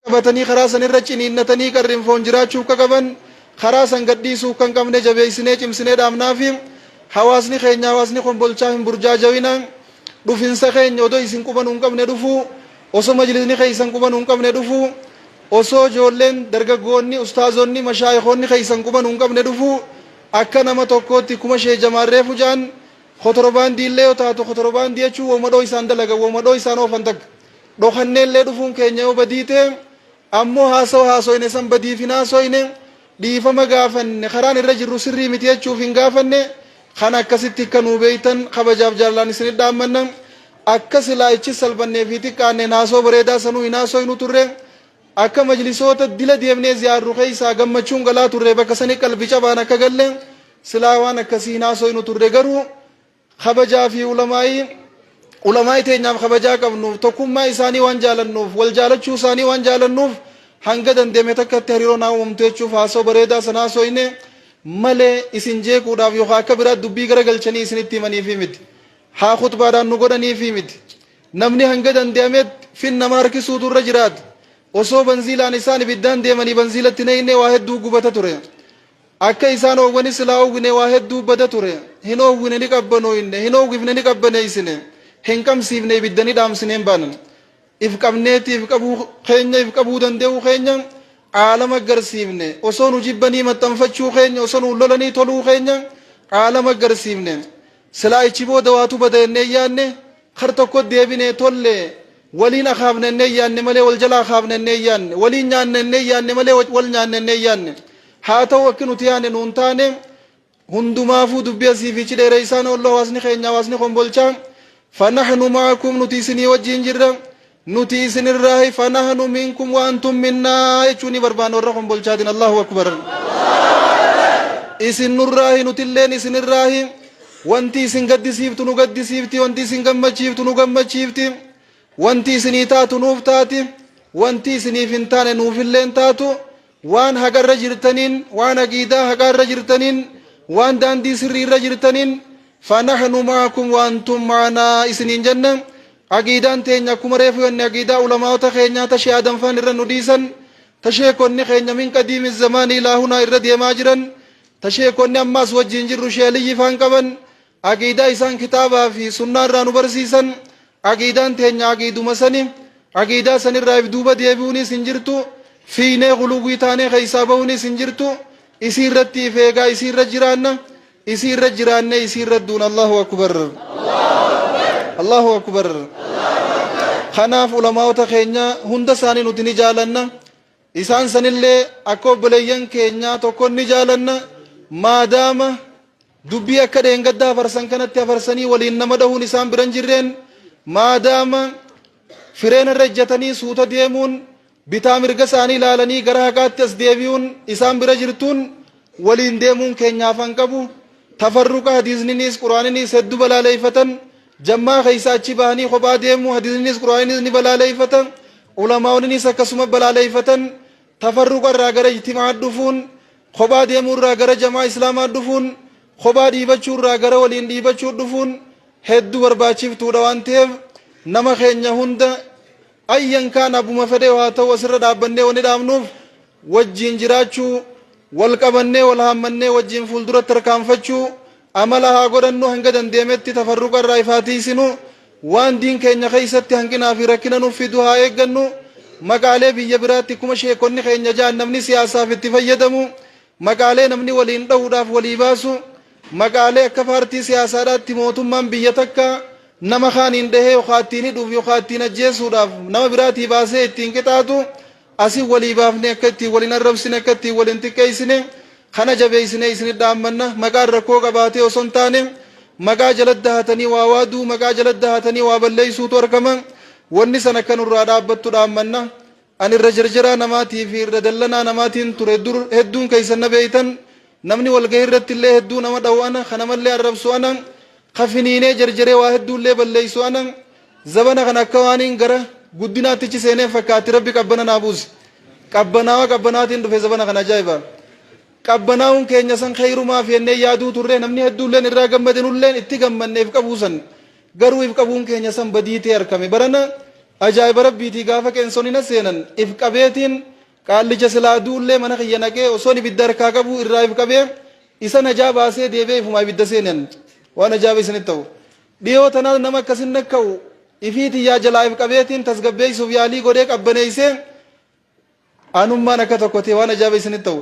qabatanii karaa san irra ciniinnatanii qarrin foon jiraachuu qaban karaa san gadhiisuu kan qabne jabeessinee cimsinee dhaamnaafi hawaasni keenya hawaasni kombolchaa hin burjaajawina dhufinsa keenya odoo isin quban hin qabne dhufu osoo majlisni keessan quban hin qabne dhufu osoo ijoolleen dargaggoonni ustaazonni mashaayikhoonni keessan quban hin qabne dhufu akka nama tokkootti kuma shee jamaarree fujaan khotorobaandii illee yoo taatu khotorobaandii jechuun womadhoo isaan dalagan womadhoo isaan oofan takka dhokannee illee dhufuun keenya yoo badiite ammoo haasoyne san badiifin haasoyne dhiifama gaafanne karaan irra jirru sirrii miti jechuuf hin gaafanne kan akkasitti akka nuu beeytan kabajaaf jaalallaan isinit dhaammanna akka silaayichi salphannee fi xiqqaanneen haasoo bareedaa sanuu hin haasoynu turre akka majlisoota dila deemnee ziyaarru keessaa gammachuun galaa turre bakka sanii qalbii cabaan akka galle silaa waan akkasii hin haasoynu turre garuu kabajaa fi ulamaa'ii teenyaaf kabajaa qabnuuf tokkummaa isaanii waan jaalannuuf wal jaalachuu isaanii waan jaalannuuf hanga dandeeme takkatti hariiroo naa uumamtu jechuuf haasoo bareedaa sana haasoyne malee isin jeequudhaaf yookaan akka biraatti dubbii garagalchanii isinitti himaniifi miti haa khutbaadhaan nu godhaniifi miti namni hanga dandeemetti fin nama harkisuutu irra jiraata osoo banziilaan isaan ibiddaan deemanii banziilatti neeyne waa hedduu gubata ture akka isaan oowwani silaa oowwine waa hedduu bada ture hin oowwine ni qabbanooyne hin oowwifne ni qabbaneeysine hin qabsiifne ibiddani dhaamsineen baanan if qabneeti if qabuu dandee'uu keenya caalama agarsiifne osoo nu jibbanii maxxanfachuu keenya osoo nu lolanii toluu keenya caalama agarsiifne silaa ichi booda waatu bada ennee yaanne kar tokko deebine tolle waliin akaafne ennee yaanne malee wal jala akaafne ennee yaanne waliin nyaanne ennee yaanne malee wal nyaanne ennee yaanne haa ta'u akki nuti yaanne nuun taane hundumaafuu dubbii asiifichi dheere isaan olloo hawaasni keenya hawaasni kombolchaa fanahnu maakum nuti isinii wajjiin jirra nuti isinirraahi fanahnu minkum wa antum minnaa jechuuni barbaanne warra kombolchaatiin allahu akbar isin nurraahi nutilleen isinirraahi wanti isin gaddisiiftu nu gaddisiifti wanti isin gammachiiftu nu gammachiifti wanti isinii taatu nuuf taati wanti isiniif hin taane nuufilleen taatu waan hagarra jirtaniin waan aqiidaa haqaarra jirtaniin waan daandii sirrii irra jirtaniin fanahnu maakum wa antum maanaa isiniin jenna aqiidaan teenya akkuma reefu yonne aqiidaa ulamaa'ota keenyaa tashee adanfaan irra nu dhiisan tashee konni keenya min qadiimi zamaanii ilaa hunaa irra deemaa jiran tashee konni ammaas wajjiin jirru sheeliyyi faan qaban aqiidaa isaan kitaabaa fi sunnaa irraa nu barsiisan aqiidaan teenya aqiiduma sani aqiidaa sanirraa if duuba deebi'uunis hin jirtu fiinee guluwwii taanee keessaa bahuunis hin jirtu isii irratti if eegaa isii irra jiraanna isii irra jiraanne isii irra duun allahu akbar allahu akbar kanaaf ulamaa'ota keenya hunda isaanii nuti ni jaalanna isaan sanillee akka obboleeyyan keenyaa tokkon ni jaalanna maadaama dubbii akka dheengaddaa afarsan kanatti afarsanii waliin nama dhahuun isaan biran jirreen maadaama fireen irra ejjatanii suuta deemuun bitaa mirga isaanii ilaalanii gara haqaatti as deebi'uun isaan bira jirtuun waliin deemuun keenyaaf han qabu tafarruqa hadiisninis quraaninis hedduu balaaleeffatan jammaa keeysa achi bahanii kophaa deemuu hadiisninis quraaninis ni balaaleeffatan ulamaa'oninis akkasuma balaaleeffatan tafarruqa irraa gara ijtimaa dhufuun kophaa deemuu irraa gara jamaa islaamaa dhufuun kophaa dhiibachuu irraa gara waliin dhiibachuu dhufuun hedduu barbaachiftuudha waan ta'eef nama keenya hunda ayyan kaan abbuma fedhe haa ta'u asirra dhaabbannee wani dhaabnuuf wajjiin jiraachuu wal qabannee wal haammannee wajjiin fuulduratti tarkaanfachuu amala haa godhannu hanga dandeemetti tafarruqa irraa ifaatiisinu waan diin keenya keessatti hanqinaa fi rakkina nuuf fidu haa eeggannu maqaalee biyya biraatti kuma sheekonni keenya jaan namni siyaasaaf itti fayyadamu maqaalee namni waliin dhahuudhaaf walii baasu maqaalee akka paartii siyaasaadhaatti mootummaan biyya takka nama kaaniin dhahee yookaan ittiin hidhuuf yookaan ittiin ajjeesuudhaaf nama biraatii baasee ittiin qixaatu asii walii baafne akka ittiin waliin arrabsine akka ittiin waliin xiqqeessine kana jabeessine isinit dhaammanna maqaan rakkoo qabaatee osoo hin taane maqaa jalatti dahatanii waa waaduu maqaa jalatti dahatanii waa balleessuutu argama wanni san akka nurraa dhaabbattu dhaammanna ani irra jarjaraa namaatii fi irra dallanaa namaatiin ture dur hedduun keessan na beeytan namni walgahii irratti illee hedduu nama dhawu ana kanamallee arrabsu ana kafiniinee jarjaree waa hedduullee balleessu ana zabana kan akka waaniin gara guddinaattichi seenee fakkaatti rabbi qabbana naa buusi qabbanaawa qabbanaatiin dhufe zabana kan ajaa'iba qabbanaa'uun keenya san khayrumaaf jennee yaaduu turre namni hedduulleen irraa gammadanulleen itti gammanneef qabuusan garuu if qabuun keenya san badiitee argame barana ajaa'iba rabbiitii gaafa qeensonni seenan if qabeetiin qaallicha silaa duullee mana kiyya naqee osoon ibidda harkaa qabu irraa if qabee isa najaa baasee deebi'ee ifumaa ibidda seenan waan ajaa'iba isinitti ta'u dhiyoo tanaa nama akkasin nakka'u ifiitii yaa jalaa if qabeetiin tasgabbeessuuf yaalii godhee qabbaneessee anummaan akka tokko ta'e waan ajaa'iba isinitti ta'u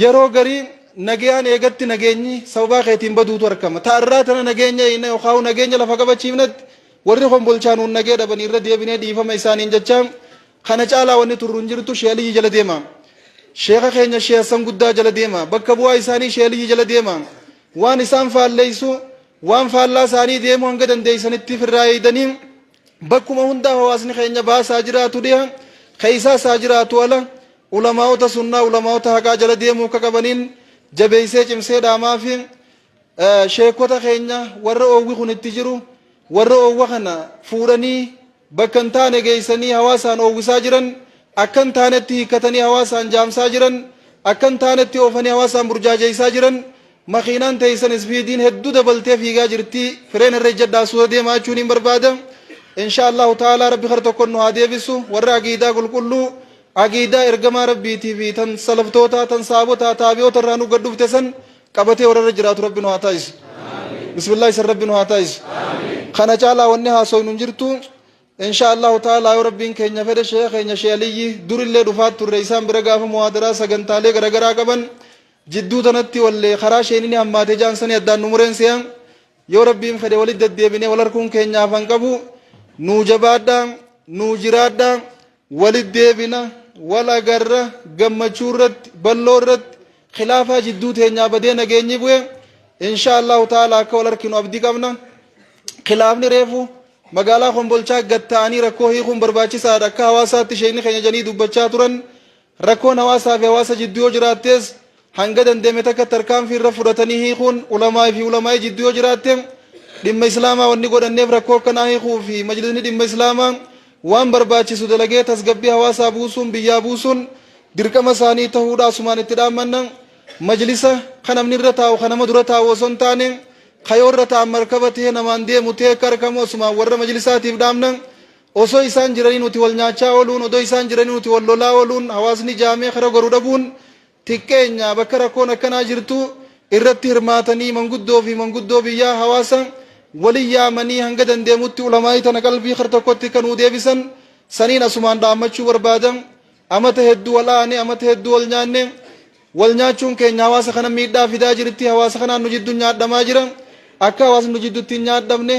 yeroo garii nagayaan eegatti nageenyi sababaa keetiin baduutu argama ta'arraa tana nageenya yookaan nageenya lafa qabachiifnatti warri kombolchaanuun nagee dhabanii irra deebinee dhiifama isaaniin jecha kana caalaa wanni turruun jirtu sheeliyyi jala deema sheeka keenya sheessan guddaa jala deema bakka bu'aa isaanii sheeliyyi jala deema waan isaan faalleessu waan faallaa isaanii deemu hanga dandeessanitti firraa eeydanii bakkuma hundaa hawaasni keenya baasaa jiraatu dhiha keeysaa isaa jiraatu ala ulamaa'ota sunnaa ulamaa'ota haqaa jala deemuu akka qabaniin jabeessee cimsee dhaamaa fi sheekota keenya warra oowwi kun itti jiru warra oowwa kana fuudhanii bakka hin taane geessanii hawaasaan oowwisaa jiran akka hin taanetti hiikkatanii hawaasaan jaamsaa jiran akka hin taanetti oofanii hawaasaan burjaajeessaa jiran makiinaan teessan isfiidiin hedduu dabaltee fiigaa jirti fireen irra ejjadhaa suuta deemaa jechuun hin barbaada insha allahu ta'ala rabbi kar tokkon nu haa deebisu warra agiidaa qulqulluu agiidaa ergamaa rabbiitii fi tan salaftoota tan saabota taabi'oota irraa nu gaddufte san qabatee warra irra jiraatu rabbi nu haa taasisu bismillah isan rabbi nu haa taasisu kana caalaa wanni haasoynu jirtu insha allahu ta'ala yoo rabbiin keenya fedhe sheekh keenya sheeliyyi durillee dhufaat turre isaan bira gaafa muhaadaraa sagantaalee garagaraa qaban jidduu tanatti wallee karaa sheenini hammaatee jaansanii addaan nu mureensiyan yoo rabbiin fedhe walit deddeebinee wal harkuun keenyaaf han qabu nuu jabaadhaa nuu jiraadhaa walit deebina wal agarra gammachuu irratti balloo irratti khilaafaa jidduu teenyaa badee nageenyi bu'e insha allahu ta'ala akka wal harkinu abdii qabna khilaafni reefu magaalaa kombolchaa gatta'anii rakkoo hiikuun barbaachisaadha akka hawaasaatti sheekni keenya janii dubbachaa turan rakkoon hawaasaa fi hawaasa jidduu yoo jiraattees hanga dandeeme takka tarkaanfii irra fudhatanii hiikuun ulamaa fi ulamaa'ii jidduu yoo jiraatte dhimma islaamaa wanni godhanneef rakkoo akkanaa hiikuu fi majlisni dhimma islaamaa waan barbaachisu dalagee tasgabbii hawaasaa buusuun biyyaa buusuun dirqama isaanii ta'uudha asumaan itti dhaammanna majlisa kan namni irra taa'u kan nama dura taa'u osoo hin taane kayoo irra taa'an markaba ta'ee namaan deemu ta'ee akka argamu asumaan warra majlisaatiif dhaamna osoo isaan jiranii nuti wal nyaachaa ooluun odoo isaan jiranii nuti wal lolaa ooluun hawaasni jaamee kara goruu dhabuun xiqqeenya bakka rakkoon akkanaa jirtu irratti hirmaatanii manguddoo biyyaa hawaasa walin yaamanii hanga dandeemutti ulamaa'ii tana qalbii kar tokkotti kan uu deebisan saniin asumaan dhaammachuu barbaadan amata hedduu wal aane amata hedduu wal nyaanne wal nyaachuun keenya hawaasa kana miidhaa fidaa jirti hawaasa kanaan nu jidduu nyaadhamaa jira akka hawaasni nu jidduutti hin nyaadhamne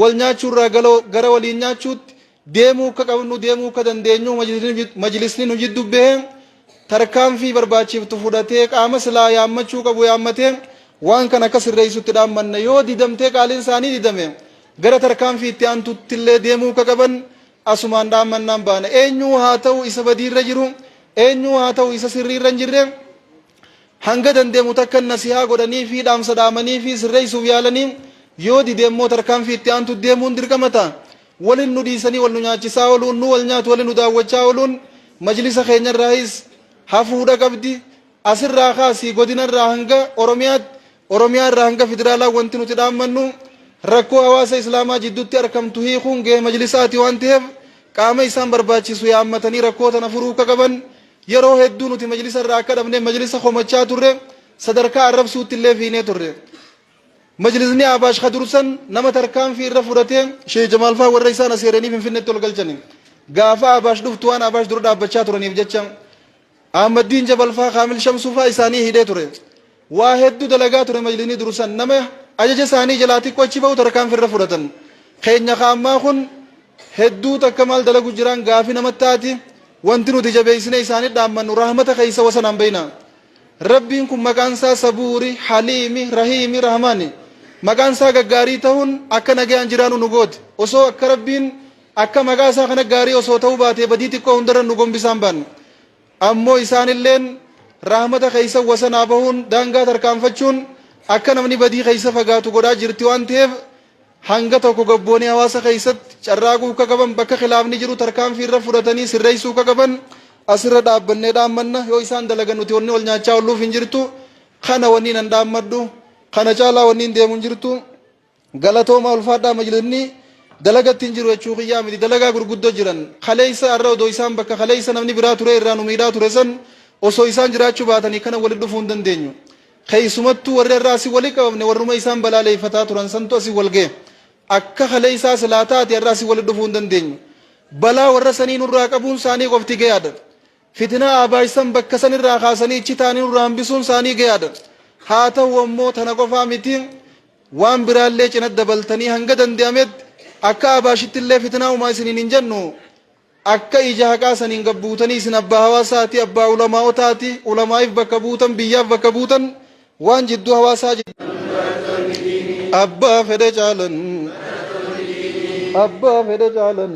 wal nyaachuurraa gara waliin nyaachuutti deemuu akka qabnu deemuu akka dandeenyu majlisni nu jidduu bahee tarkaanfii barbaachiftu fudhatee qaama silaa yaammachuu qabu yaammatee waan kan akka sirreessutti dhaammanna yoo didamtee qaaliin isaanii didame gara tarkaanfii itti aantutti illee deemuu akka qaban asumaan dhaammannaan baana eenyuu haa ta'u isa badiirra jiru eenyuu haa ta'u isa sirriirra hin jirre hanga dandeemu takka nasihaa godhanii fi dhaamsa dhaamanii fi sirreessuuf yaalanii yoo dideemmoo tarkaanfii itti aantu deemuun dirqama ta'a walin nu dhiisanii wal nu nyaachisaa ooluun nu wal nyaatu walin nu daawwachaa ooluun majlisa keenyarraayis hafuudha qabdi asirraa kaasii godinarraa hanga oromiyaarraa hanga federaalaa wanti nuti dhaammannu rakkoo hawaasa islaamaa jidduutti argamtu hiikuun gahee majlisaati waan ta'eef qaama isaan barbaachisu yaammatanii rakkoo tana furuu akka qaban yeroo hedduu nuti majlisa irraa akka dhabnee majlisa komachaa turre sadarkaa arrabsuutti illee fiinee turre majlisni abaash kadursan nama tarkaanfii irra fudhatee sheekh jamaal faa warra isaan aseeranii finfinneetti ol galchani gaafa abaash dhuftu waan abaash dura dhaabbachaa turaniif jecha ahmaddiin jabal faa kaamil shamsuu faa isaanii hidhee ture waa hedduu dalagaa ture majlisni dursan nama ajaja isaanii jalaa xiqqoo achi ba'u tarkaanfii irra fudhatan keenya kaammaa kun hedduu takka maal dalagu jiraan gaafii namatti taati wanti nuti jabeessine isaanii dhaammannu rahmata keessa wasanaan beeyna rabbiin kun maqaan isaa sabuuri haliimi rahiimi rahmaani maqaan isaa gaggaarii ta'uun akka nagayaan jiraanu nu gooti osoo akka rabbiin akka maqaa isaa kana gaarii osoo ta'uu baatee badii xiqqoo hundarra nu gombisaan baanne ammoo isaanilleen rahmata keessa wasanaa bahuun daangaa tarkaanfachuun akka namni badii keessa fagaatu godhaa jirti waan ta'eef hanga tokko gabboonii hawaasa keessatti carraaquu akka qaban bakka khilaafni jiru tarkaanfii irra fudhatanii sirreessuu akka qaban asirra dhaabbannee dhaammanna yoo isaan dalagan nuti wanni wal nyaachaa olluuf hin jirtu kana wanni nan dhaammadhu kana caalaa wanni hin deemu hin jirtu galatooma ulfaadhaa majlisni dalaga tinjiru jechuu qiyyaa miti dalagaa gurguddoo jiran khaleessa arra odoo isaan bakka khaleessa namni biraa ture irraa nu miidhaa ture san osoo isaan jiraachuu baatanii kana walitti dhufuu hin dandeenyu keessumattuu warri irraa asii walii qabamne warruma isaan balaaleeffataa turan santu asii wal ga'e akka khaleessaa silaataati irraa asii walitti dhufuu hin dandeenyu balaa warra sanii nurraa qabuun isaanii qofti gayaadha fitinaa abaaysan bakka san irraa kaasanii ichi taanii nurraa hambisuun isaanii gayaadha haa ta'u ammoo tana qofaa miti waan biraallee cina dabaltanii hanga danda'ametti akka abaashitti illee fitinaa uumaa isiniin hin jennu akka ija haqaa saniin gabbuutanii isin abbaa hawaasaati abbaa ulamaaotaati ulamaa'if bakka buutan biyyaaf bakka buutan waan jidduu hawaasaa abbaa fedhe caalan abbaa fedhe caalan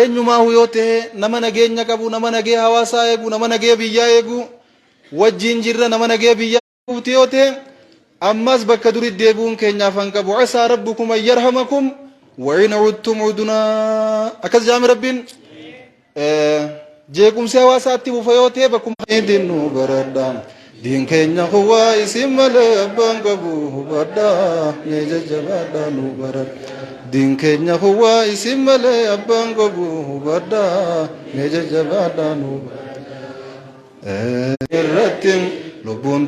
eenyumaa yoo ta'e nama nageenya qabu nama nagee hawaasaa eegu nama nagee biyyaa eegu wajjin jirra nama nagee biyyaa eeguuti yoo ta'e ammas bakka durii deebi'uun keenyaaf hanqabu asaa rabbukum an yarhamakum وإن عدتم عدنا أكز جامع ربين جيكم سوا ساتي وفيوتي بكم دينو بردا دين كينيا هو اسم لبان قبوه بردا نجج بردا نو برد دين كينيا هو اسم لبان قبوه بردا نجج بردا نو برد لبون